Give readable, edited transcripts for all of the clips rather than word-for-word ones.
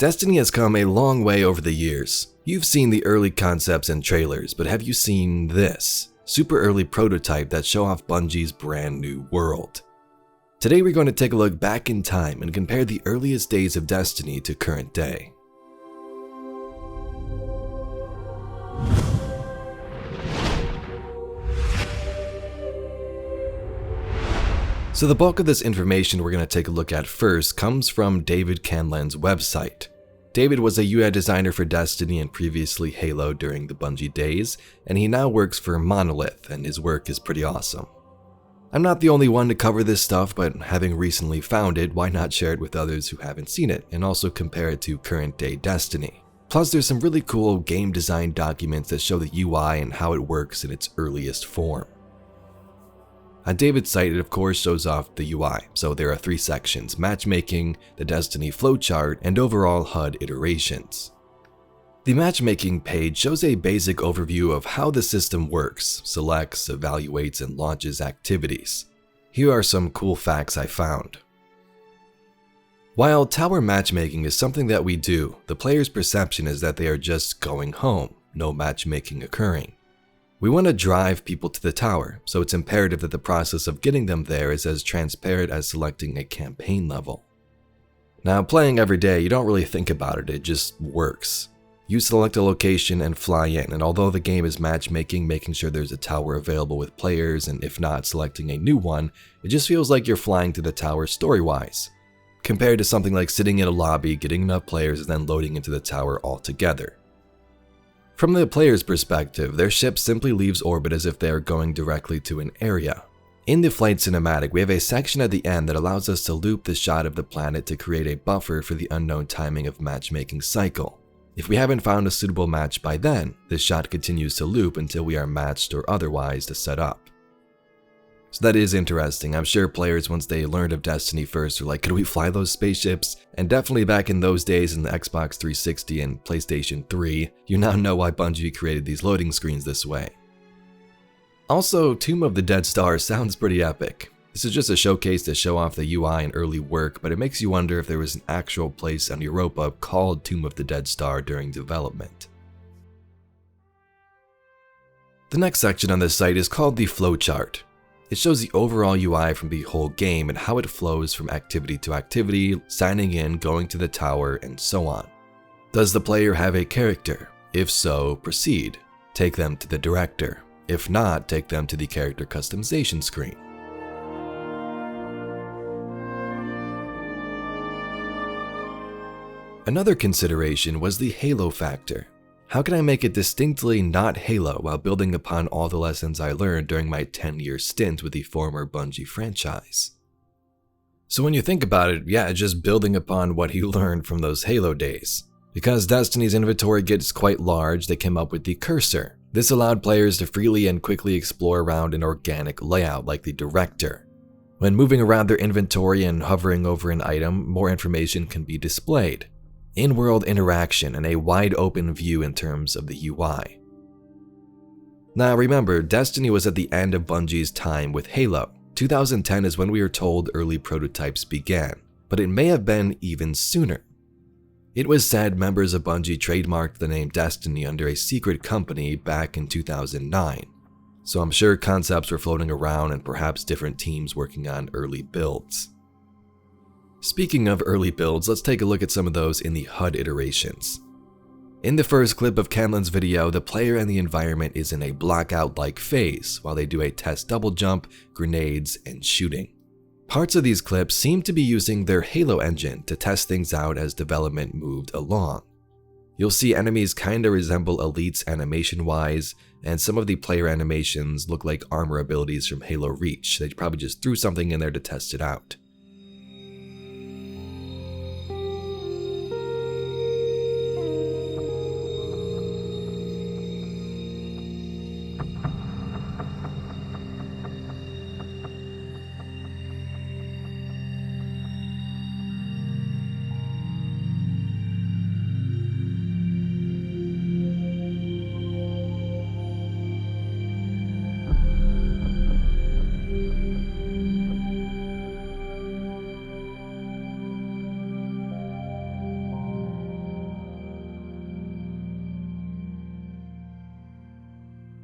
Destiny has come a long way over the years. You've seen the early concepts and trailers, but have you seen this? Super early prototype that show off Bungie's brand new world. Today we're going to take a look back in time and compare the earliest days of Destiny to current day. So the bulk of this information we're going to take a look at first comes from David Canlen's website. David was a UI designer for Destiny and previously Halo during the Bungie days, and he now works for Monolith, and his work is pretty awesome. I'm not the only one to cover this stuff, but having recently found it, why not share it with others who haven't seen it, and also compare it to current day Destiny. Plus there's some really cool game design documents that show the UI and how it works in its earliest form. On David's site, it of course shows off the UI, so there are 3 sections: Matchmaking, the Destiny Flowchart, and overall HUD iterations. The Matchmaking page shows a basic overview of how the system works, selects, evaluates, and launches activities. Here are some cool facts I found. While tower matchmaking is something that we do, the player's perception is that they are just going home, no matchmaking occurring. We want to drive people to the tower, so it's imperative that the process of getting them there is as transparent as selecting a campaign level. Now, playing every day, you don't really think about it, it just works. You select a location and fly in, and although the game is matchmaking, making sure there's a tower available with players, and if not, selecting a new one, it just feels like you're flying to the tower story-wise, compared to something like sitting in a lobby, getting enough players, and then loading into the tower altogether. From the player's perspective, their ship simply leaves orbit as if they are going directly to an area. In the flight cinematic, we have a section at the end that allows us to loop the shot of the planet to create a buffer for the unknown timing of matchmaking cycle. If we haven't found a suitable match by then, this shot continues to loop until we are matched or otherwise to set up. So that is interesting. I'm sure players, once they learned of Destiny first, were like, could we fly those spaceships? And definitely back in those days in the Xbox 360 and PlayStation 3, you now know why Bungie created these loading screens this way. Also, Tomb of the Dead Star sounds pretty epic. This is just a showcase to show off the UI and early work, but it makes you wonder if there was an actual place on Europa called Tomb of the Dead Star during development. The next section on this site is called the Flowchart. It shows the overall UI from the whole game and how it flows from activity to activity, signing in, going to the tower, and so on. Does the player have a character? If so, proceed. Take them to the director. If not, take them to the character customization screen. Another consideration was the Halo factor. How can I make it distinctly not Halo while building upon all the lessons I learned during my 10-year stint with the former Bungie franchise? So when you think about it, yeah, just building upon what he learned from those Halo days. Because Destiny's inventory gets quite large, they came up with the cursor. This allowed players to freely and quickly explore around an organic layout like the director. When moving around their inventory and hovering over an item, more information can be displayed. In-world interaction and a wide open view in terms of the UI. Now remember, Destiny was at the end of Bungie's time with Halo. 2010 is when we are told early prototypes began, but it may have been even sooner. It was said members of Bungie trademarked the name Destiny under a secret company back in 2009, so I'm sure concepts were floating around and perhaps different teams working on early builds. Speaking of early builds, let's take a look at some of those in the HUD iterations. In the first clip of Canlen's video, the player and the environment is in a blackout-like phase while they do a test double jump, grenades, and shooting. Parts of these clips seem to be using their Halo engine to test things out as development moved along. You'll see enemies kinda resemble elites animation-wise, and some of the player animations look like armor abilities from Halo Reach. They probably just threw something in there to test it out.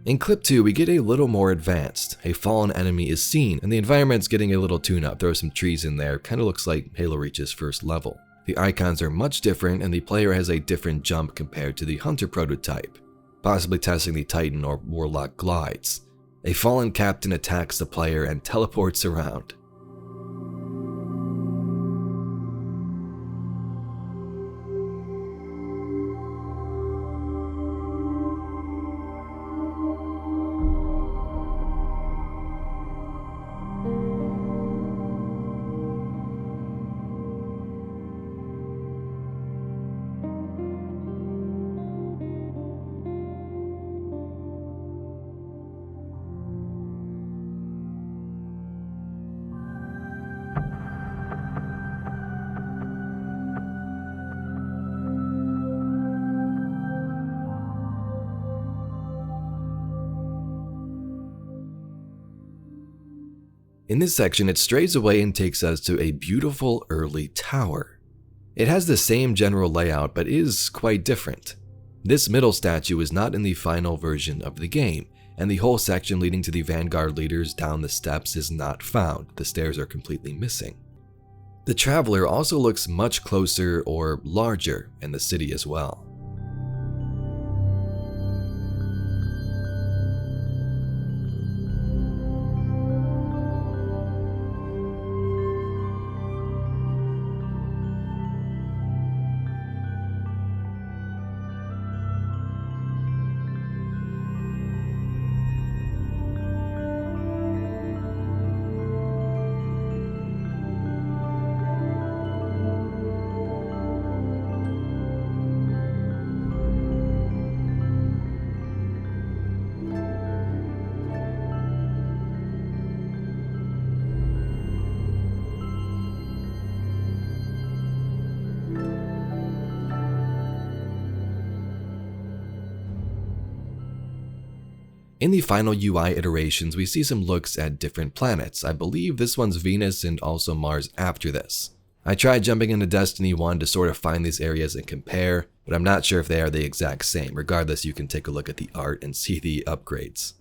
In Clip 2, we get a little more advanced. A fallen enemy is seen, and the environment's getting a little tune-up. Throw some trees in there, kinda looks like Halo Reach's first level. The icons are much different, and the player has a different jump compared to the Hunter prototype, possibly testing the Titan or Warlock glides. A fallen captain attacks the player and teleports around. In this section, it strays away and takes us to a beautiful early tower. It has the same general layout, but is quite different. This middle statue is not in the final version of the game, and the whole section leading to the Vanguard leaders down the steps is not found. The stairs are completely missing. The Traveler also looks much closer or larger in the city as well. In the final UI iterations, we see some looks at different planets. I believe this one's Venus and also Mars after this. I tried jumping into Destiny 1 to sort of find these areas and compare, but I'm not sure if they are the exact same. Regardless, you can take a look at the art and see the upgrades.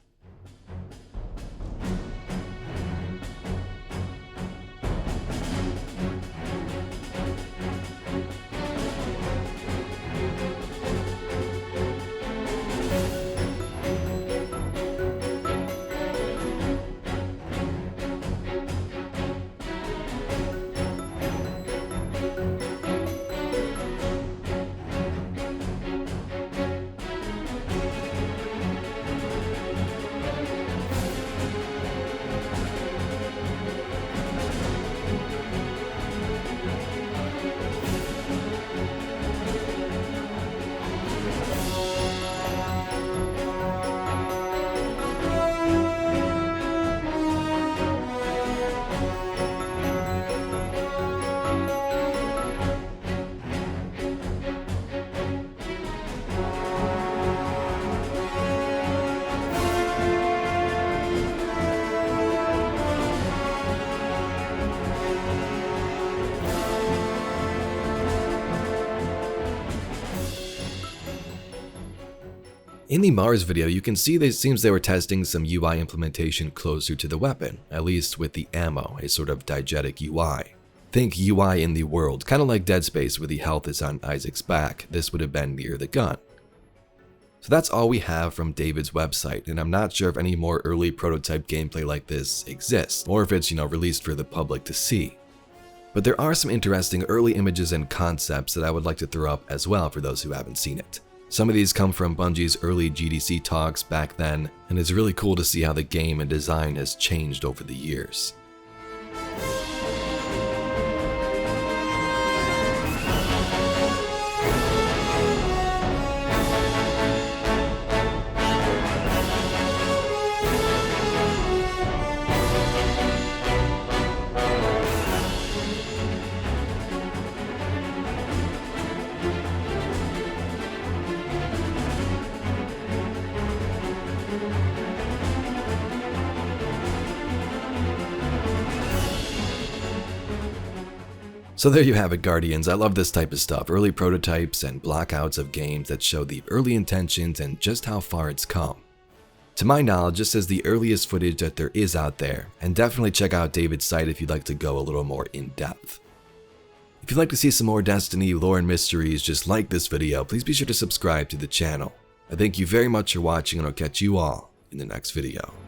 In the Mars video, you can see that it seems they were testing some UI implementation closer to the weapon, at least with the ammo, a sort of diegetic UI. Think UI in the world, kind of like Dead Space where the health is on Isaac's back. This would have been near the gun. So that's all we have from David's website, and I'm not sure if any more early prototype gameplay like this exists, or if it's, released for the public to see. But there are some interesting early images and concepts that I would like to throw up as well for those who haven't seen it. Some of these come from Bungie's early GDC talks back then, and it's really cool to see how the game and design has changed over the years. So there you have it, Guardians. I love this type of stuff, early prototypes and blockouts of games that show the early intentions and just how far it's come. To my knowledge, this is the earliest footage that there is out there, and definitely check out David's site if you'd like to go a little more in depth. If you'd like to see some more Destiny lore and mysteries just like this video, please be sure to subscribe to the channel. I thank you very much for watching, and I'll catch you all in the next video.